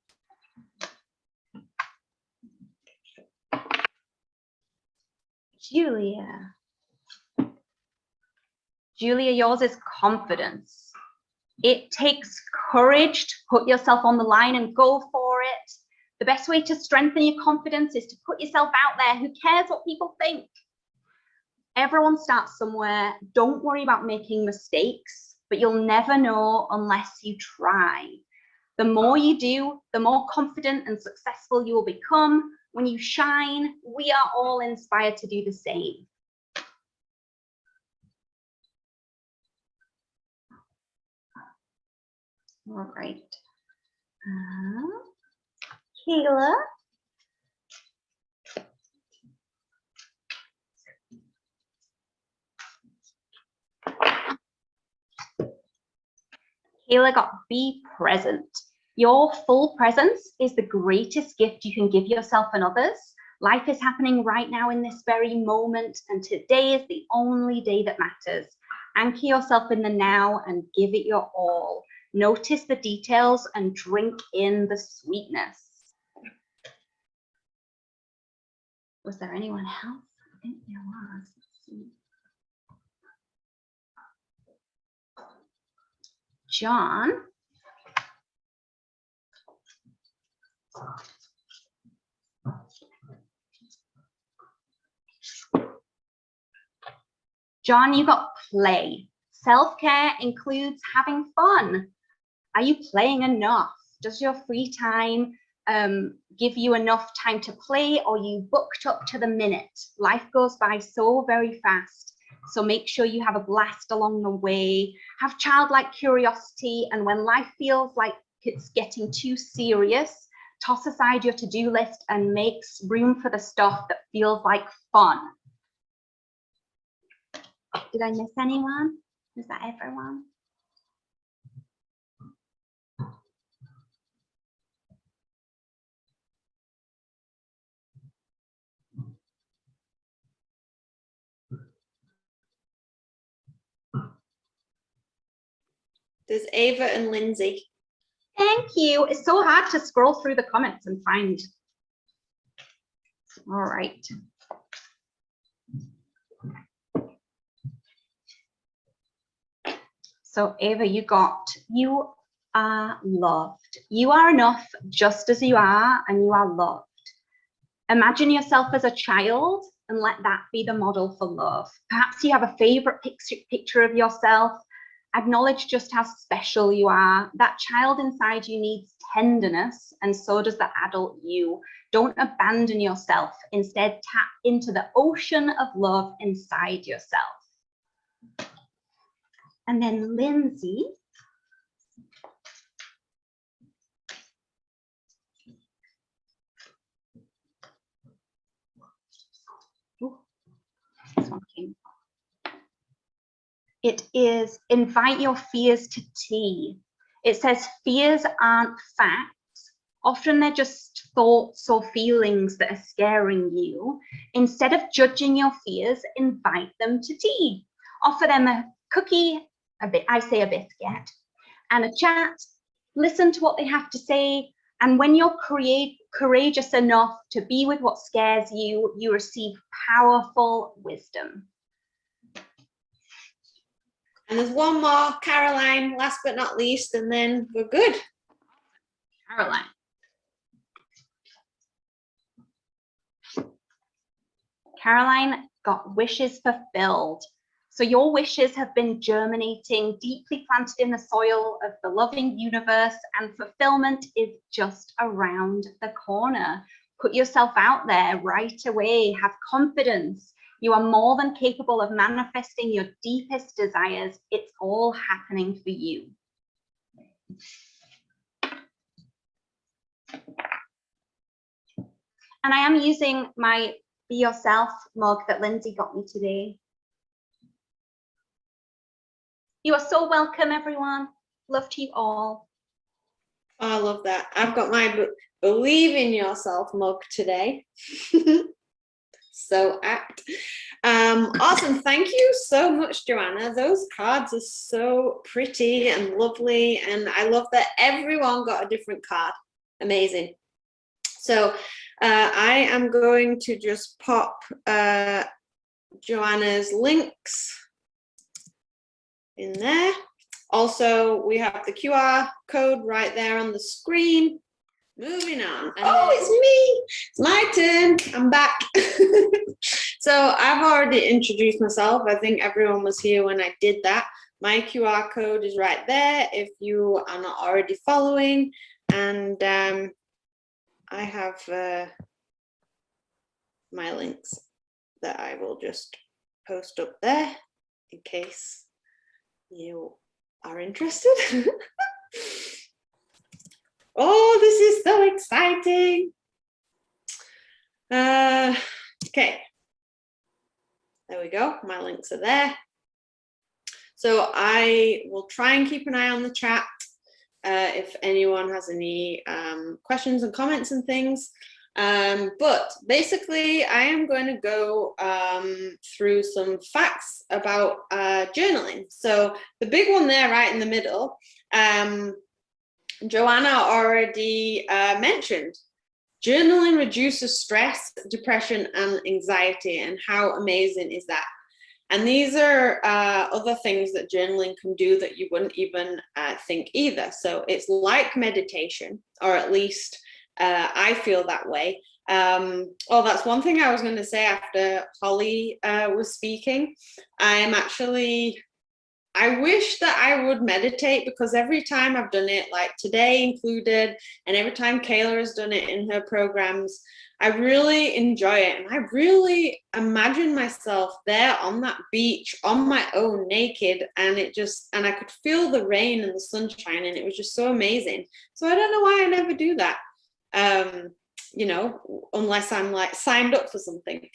Julia, yours is confidence. It takes courage to put yourself on the line and go for it. The best way to strengthen your confidence is to put yourself out there. Who cares what people think? Everyone starts somewhere. Don't worry about making mistakes, but you'll never know unless you try. The more you do, the more confident and successful you will become. When you shine, we are all inspired to do the same. All right. Kayla. Kayla got be present. Your full presence is the greatest gift you can give yourself and others. Life is happening right now in this very moment, and today is the only day that matters. Anchor yourself in the now and give it your all. Notice the details and drink in the sweetness. Was there anyone else? I think there was. Let's see. John. John, you got play. Self-care includes having fun. Are you playing enough? Does your free time give you enough time to play, or are you booked up to the minute? Life goes by so very fast. So make sure you have a blast along the way. Have childlike curiosity, and when life feels like it's getting too serious, toss aside your to-do list and make room for the stuff that feels like fun. Did I miss anyone? Is that everyone? There's Ava and Lindsay. Thank you. It's so hard to scroll through the comments and find. All right. So Ava, you are loved. You are enough just as you are, and you are loved. Imagine yourself as a child and let that be the model for love. Perhaps you have a favorite picture of yourself. Acknowledge just how special you are. That child inside you needs tenderness, and so does the adult you. Don't abandon yourself. Instead, tap into the ocean of love inside yourself. And then Lindsay. Ooh, this one came. It is invite your fears to tea. It says fears aren't facts. Often they're just thoughts or feelings that are scaring you. Instead of judging your fears, invite them to tea. Offer them a cookie, a biscuit, and a chat. Listen to what they have to say. And when you're courageous enough to be with what scares you, you receive powerful wisdom. And there's one more, Caroline, last but not least, and then we're good. Caroline. Caroline got wishes fulfilled. So your wishes have been germinating, deeply planted in the soil of the loving universe, and fulfillment is just around the corner. Put yourself out there right away. Have confidence. You are more than capable of manifesting your deepest desires. It's all happening for you. And I am using my Be Yourself mug that Lindsay got me today. You are so welcome, everyone. Love to you all. Oh, I love that. I've got my Believe in Yourself mug today. So apt. Awesome. Thank you so much, Joanna. Those cards are so pretty and lovely. And I love that everyone got a different card. Amazing. So I am going to just pop Joanna's links in there. Also, we have the QR code right there on the screen. Moving on. And it's me. It's my turn. I'm back. So I've already introduced myself. I think everyone was here when I did that. My QR code is right there if you are not already following. And I have my links that I will just post up there in case you are interested. Oh, this is so exciting. Okay. There we go. My links are there. So I will try and keep an eye on the chat if anyone has any questions and comments and things. But basically, I am going to go through some facts about journaling. So the big one there right in the middle, Joanna already mentioned. Journaling reduces stress, depression, and anxiety, and how amazing is that? And these are other things that journaling can do that you wouldn't even think either. So it's like meditation, or at least I feel that way. Oh, that's one thing I was going to say after Holly was speaking. I wish that I would meditate, because every time I've done it, like today included, and every time Kayla has done it in her programs, I really enjoy it. And I really imagine myself there on that beach on my own, naked, and I could feel the rain and the sunshine, and it was just so amazing. So I don't know why I never do that. You know, unless I'm like signed up for something.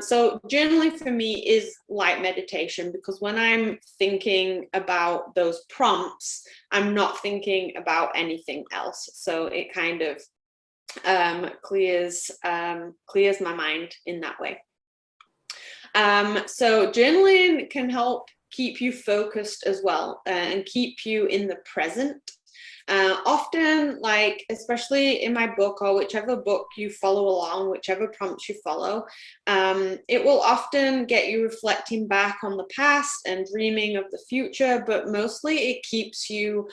So journaling for me is like meditation, because when I'm thinking about those prompts, I'm not thinking about anything else. So it kind of clears my mind in that way. So journaling can help keep you focused as well, and keep you in the present. Often, like, especially in my book, or whichever book you follow along, whichever prompts you follow, it will often get you reflecting back on the past and dreaming of the future, but mostly it keeps you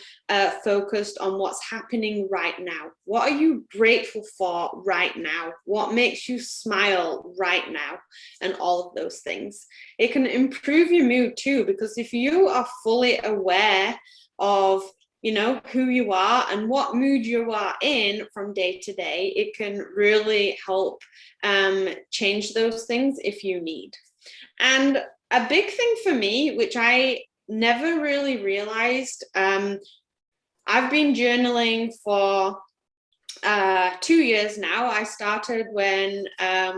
focused on what's happening right now. What are you grateful for right now? What makes you smile right now? And all of those things. It can improve your mood too, because if you are fully aware of, you know, who you are and what mood you are in from day to day, it can really help change those things if you need. And a big thing for me, which I never really realized, I've been journaling for 2 years now. I started when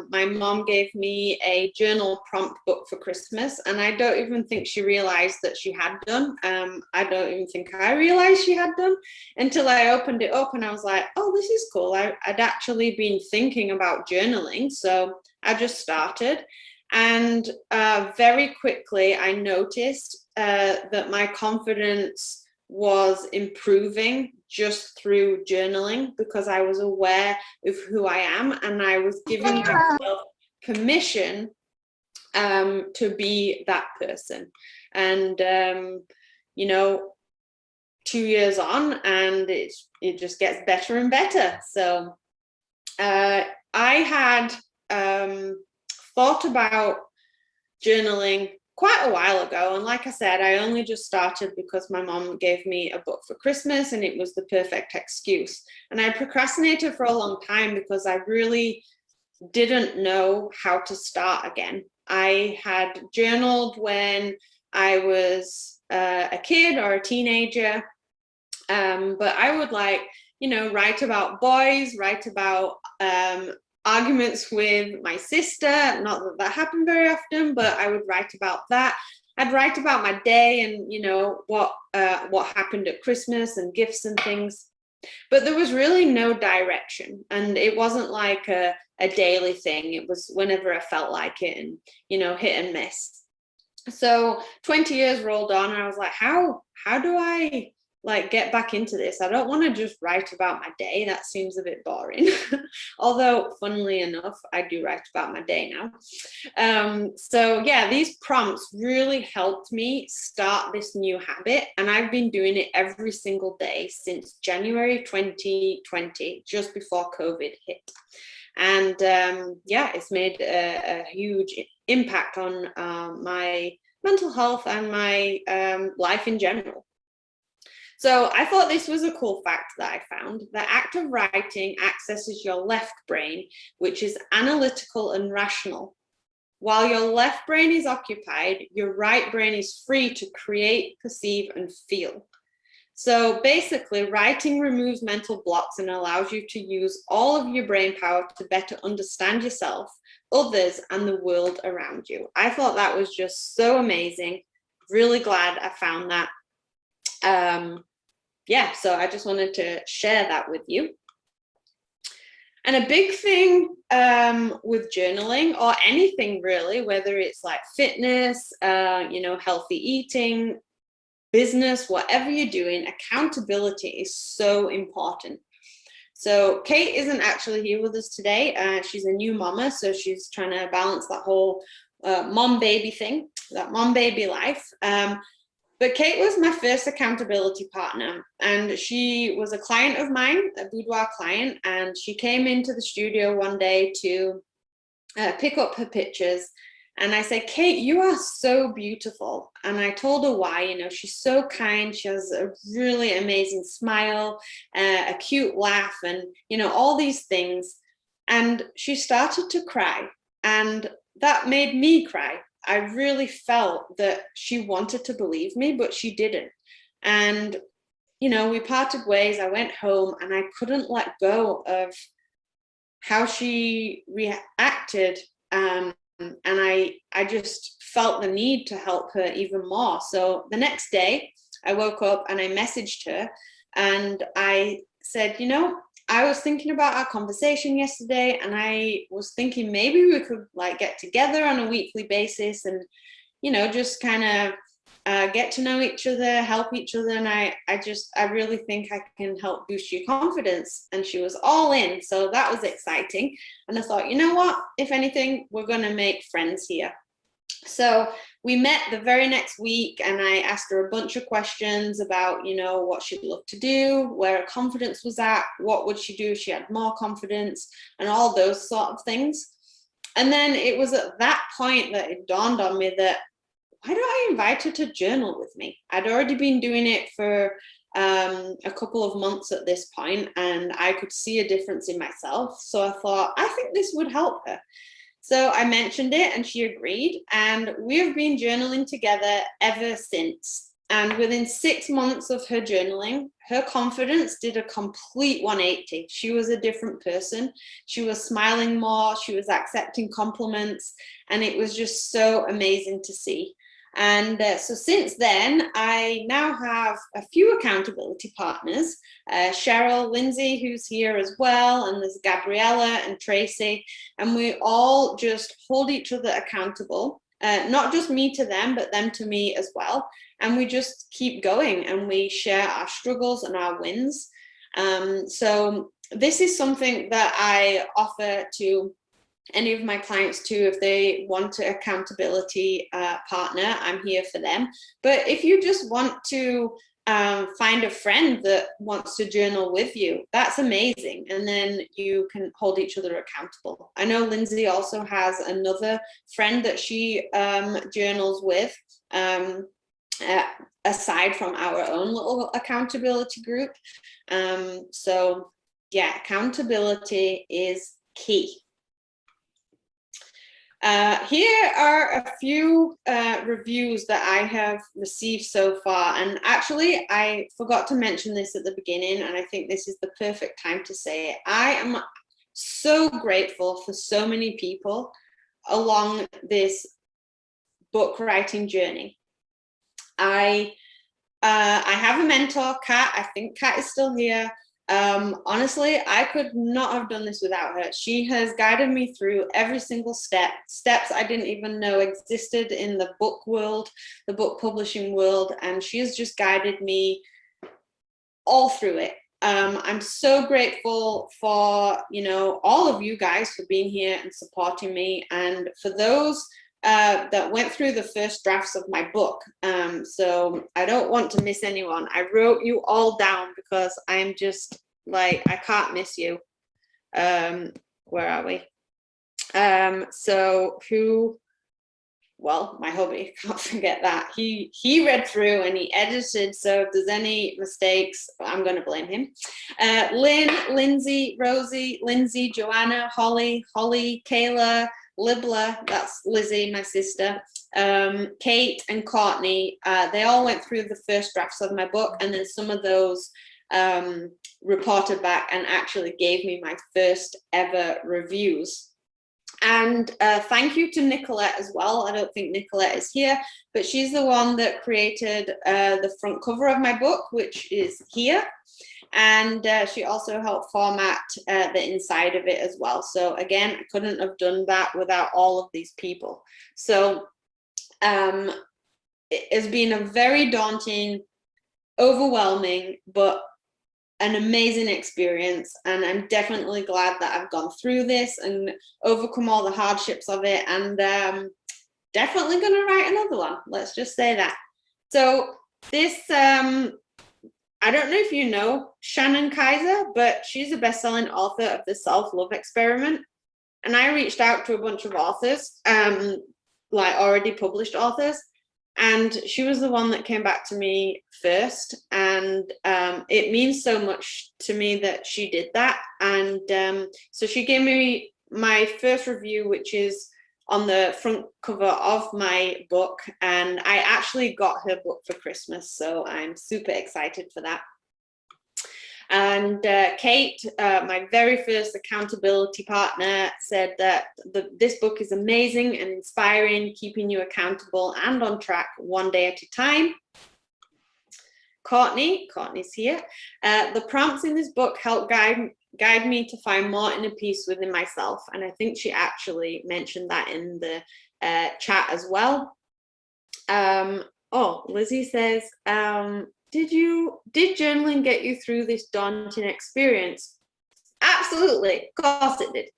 my mom gave me a journal prompt book for Christmas, and I don't even think she realized that she had done. I don't even think I realized she had done until I opened it up and I was like, oh, this is cool. I'd actually been thinking about journaling, so I just started. And very quickly I noticed that my confidence was improving just through journaling, because I was aware of who I am and I was giving myself permission to be that person. And you know, 2 years on, and it just gets better and better. So I had thought about journaling quite a while ago, and like I said, I only just started because my mom gave me a book for Christmas and it was the perfect excuse. And I procrastinated for a long time because I really didn't know how to start again. I had journaled when I was a kid or a teenager, but I would write about boys, write about arguments with my sister. Not that that happened very often, but I would write about that. I'd write about my day and what happened at Christmas and gifts and things. But there was really no direction, and it wasn't like a daily thing. It was whenever I felt like it, and hit and miss. So 20 years rolled on, and I was like, how do I get back into this? I don't want to just write about my day. That seems a bit boring. Although, funnily enough, I do write about my day now. So yeah, these prompts really helped me start this new habit. And I've been doing it every single day since January 2020, just before COVID hit. And it's made a huge impact on my mental health and my life in general. So I thought this was a cool fact that I found. The act of writing accesses your left brain, which is analytical and rational. While your left brain is occupied, your right brain is free to create, perceive, and feel. So basically, writing removes mental blocks and allows you to use all of your brain power to better understand yourself, others, and the world around you. I thought that was just so amazing. Really glad I found that. So I just wanted to share that with you. And a big thing with journaling, or anything really, whether it's like fitness, healthy eating, business, whatever you're doing, accountability is so important. So Kate isn't actually here with us today. She's a new mama, so she's trying to balance that whole mom-baby thing, that mom-baby life. But Kate was my first accountability partner, and she was a client of mine, a boudoir client, and she came into the studio one day to pick up her pictures. And I said, Kate, you are so beautiful. And I told her why. She's so kind. She has a really amazing smile, a cute laugh, and, all these things. And she started to cry, and that made me cry. I really felt that she wanted to believe me, but she didn't. And, we parted ways. I went home and I couldn't let go of how she reacted. And I just felt the need to help her even more. So the next day I woke up and I messaged her and I said, I was thinking about our conversation yesterday, and I was thinking maybe we could get together on a weekly basis and, just kind of get to know each other, help each other. And I really think I can help boost your confidence. And she was all in. So that was exciting. And I thought, you know what, if anything, we're going to make friends here. So we met the very next week, and I asked her a bunch of questions about, what she'd love to do, where her confidence was at, what would she do if she had more confidence, and all those sort of things. And then it was at that point that it dawned on me that, why don't I invite her to journal with me? I'd already been doing it for a couple of months at this point, and I could see a difference in myself. So I thought, I think this would help her. So I mentioned it and she agreed, and we have been journaling together ever since. And within 6 months of her journaling, her confidence did a complete 180. She was a different person. She was smiling more. She was accepting compliments. And it was just so amazing to see. And so since then, I now have a few accountability partners, Cheryl, Lindsay, who's here as well, and there's Gabriella and Tracy, and we all just hold each other accountable, not just me to them, but them to me as well. And we just keep going and we share our struggles and our wins. So this is something that I offer to any of my clients too. If they want an accountability partner, I'm here for them. But if you just want to find a friend that wants to journal with you, that's amazing. And then you can hold each other accountable. I know Lindsay also has another friend that she journals with, aside from our own little accountability group. So yeah, accountability is key. Here are a few reviews that I have received so far, and actually I forgot to mention this at the beginning, and I think this is the perfect time to say it. I am so grateful for so many people along this book writing journey. I have a mentor, Kat. I think Kat is still here. Honestly, I could not have done this without her. She has guided me through every single steps I didn't even know existed in the book world, the book publishing world, and she has just guided me all through it. I'm so grateful for, all of you guys for being here and supporting me, and for those that went through the first drafts of my book. So I don't want to miss anyone. I wrote you all down because I'm just like, I can't miss you. Where are we? So my hubby, can't forget that. He read through and he edited. So if there's any mistakes, I'm going to blame him. Lynn, Lindsay, Rosie, Lindsay, Joanna, Holly, Kayla, Libla, that's Lizzie, my sister, Kate and Courtney, they all went through the first drafts of my book, and then some of those reported back and actually gave me my first ever reviews. And thank you to Nikolette as well. I don't think Nikolette is here, but she's the one that created the front cover of my book, which is here. And she also helped format the inside of it as well. So again, I couldn't have done that without all of these people. So it has been a very daunting, overwhelming, but an amazing experience. And I'm definitely glad that I've gone through this and overcome all the hardships of it. And definitely going to write another one. Let's just say that. So this, I don't know if you know Shannon Kaiser, but she's a best-selling author of The Self-Love Experiment. And I reached out to a bunch of authors, like already published authors, and she was the one that came back to me first. And it means so much to me that she did that. And so she gave me my first review, which is on the front cover of my book, and I actually got her book for Christmas, so I'm super excited for that. And Kate, my very first accountability partner, said that this book is amazing and inspiring, keeping you accountable and on track one day at a time. Courtney's here. The prompts in this book help guide me to find more inner peace within myself. And I think she actually mentioned that in the chat as well. Lizzie says, did journaling get you through this daunting experience? Absolutely, of course it did.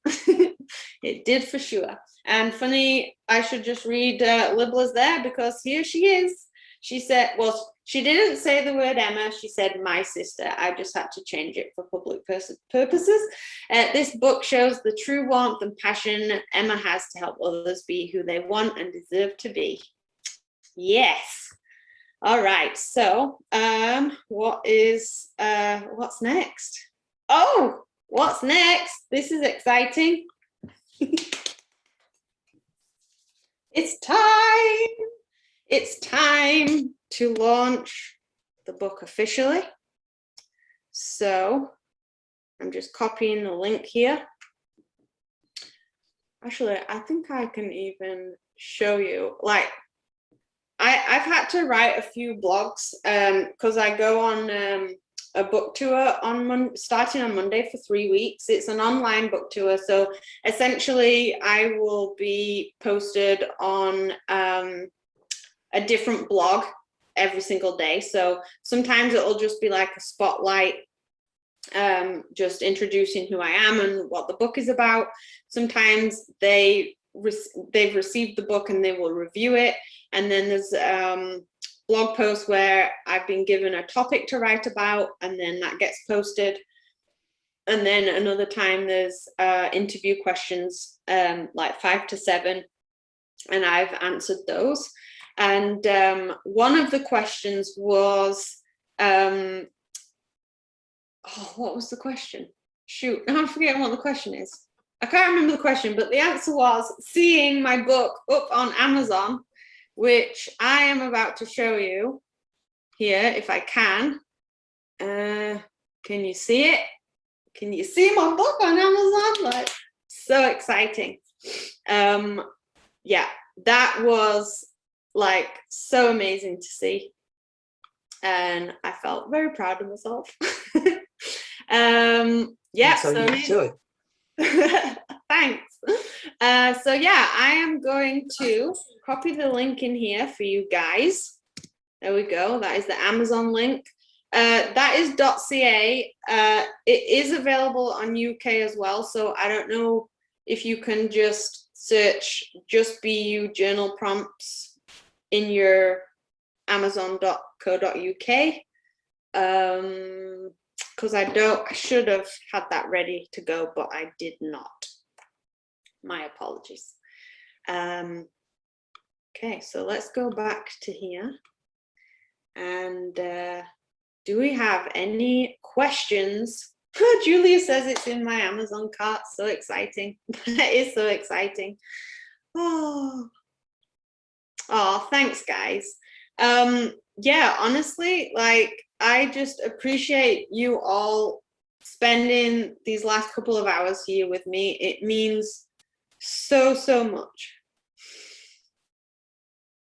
It did for sure. And funny, I should just read Libla's there, because here she is. She said, well, she didn't say the word Emma, she said my sister. I just had to change it for public purposes. This book shows the true warmth and passion Emma has to help others be who they want and deserve to be. Yes. All right, so what's next? Oh, what's next? This is exciting. It's time. to launch the book officially. So I'm just copying the link here. Actually, I think I can even show you, like, I've had to write a few blogs because I go on a book tour on starting on Monday for 3 weeks. It's an online book tour. So essentially I will be posted on a different blog every single day. So sometimes it'll just be like a spotlight, just introducing who I am and what the book is about. Sometimes they've received the book and they will review it. And then there's blog posts where I've been given a topic to write about, and then that gets posted. And then another time there's interview questions, like 5 to 7, and I've answered those. And one of the questions was, oh, what was the question? Shoot, now I'm forgetting what the question is. I can't remember the question, but the answer was seeing my book up on Amazon, which I am about to show you here, if I can. Can you see it? Can you see my book on Amazon? Like, so exciting. Yeah, that was like so amazing to see. And I felt very proud of myself. Yeah, So you should. Thanks. So yeah, I am going to copy the link in here for you guys. There we go. That is the Amazon link. That is .ca. It is available on UK as well. So I don't know if you can just search just BU journal prompts in your amazon.co.uk. Because I should have had that ready to go, but I did not. My apologies. Okay, so let's go back to here. And do we have any questions? Julia says it's in my Amazon cart. So exciting. That is so exciting. Oh, thanks, guys. Yeah, honestly, like, I just appreciate you all spending these last couple of hours here with me. It means so, so much.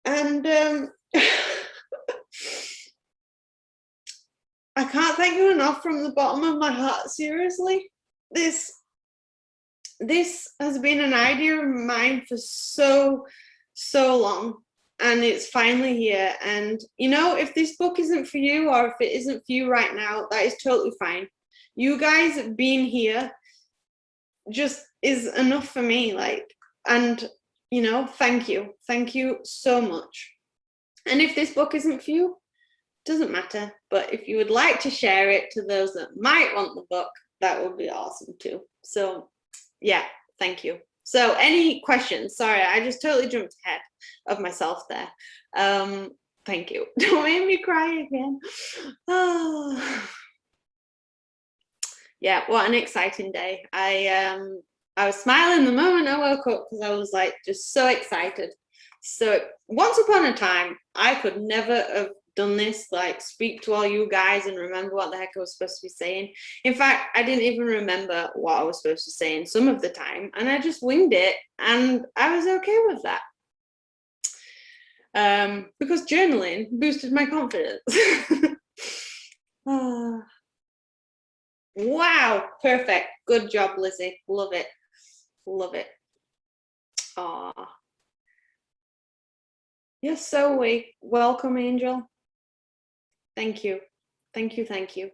And I can't thank you enough from the bottom of my heart, seriously. This has been an idea of mine for so, so long. And it's finally here. And, you know, if this book isn't for you, or if it isn't for you right now, that is totally fine. You guys being here just is enough for me. Like, and, you know, thank you. Thank you so much. And if this book isn't for you, it doesn't matter. But if you would like to share it to those that might want the book, that would be awesome too. So, yeah, thank you. So any questions? Sorry, I just totally jumped ahead of myself there. Thank you. Don't make me cry again. Oh. Yeah, what an exciting day. I was smiling the moment I woke up because I was like just so excited. So once upon a time, I could never have done this, like speak to all you guys and remember what the heck I was supposed to be saying. In fact, I didn't even remember what I was supposed to say in some of the time, and I just winged it, and I was okay with that. Because journaling boosted my confidence. Wow, perfect. Good job, Lizzie. Love it. Love it. Aw. You're so welcome, Angel. Thank you. Thank you. Thank you.